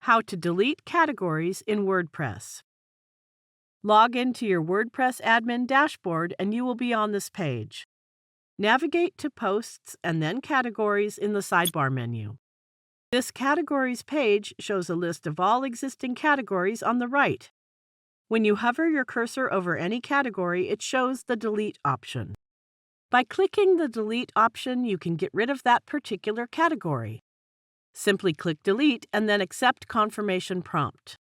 How to delete categories in WordPress. Log into your WordPress admin dashboard and you will be on this page. Navigate to Posts and then Categories in the sidebar menu. This Categories page shows a list of all existing categories on the right. When you hover your cursor over any category, it shows the Delete option. By clicking the Delete option, you can get rid of that particular category. Simply click Delete and then accept confirmation prompt.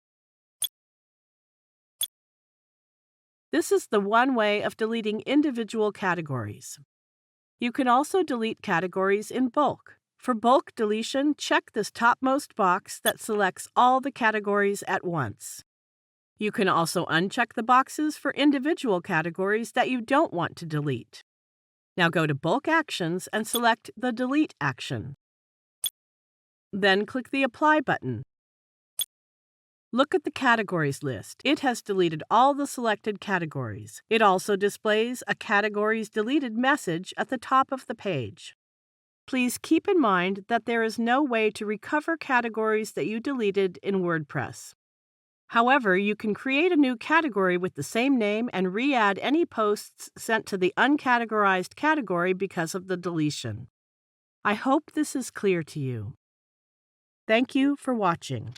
This is the one way of deleting individual categories. You can also delete categories in bulk. For bulk deletion, check this topmost box that selects all the categories at once. You can also uncheck the boxes for individual categories that you don't want to delete. Now go to Bulk Actions and select the Delete action. Then click the Apply button. Look at the categories list. It has deleted all the selected categories. It also displays a Categories Deleted message at the top of the page. Please keep in mind that there is no way to recover categories that you deleted in WordPress. However, you can create a new category with the same name and re-add any posts sent to the uncategorized category because of the deletion. I hope this is clear to you. Thank you for watching.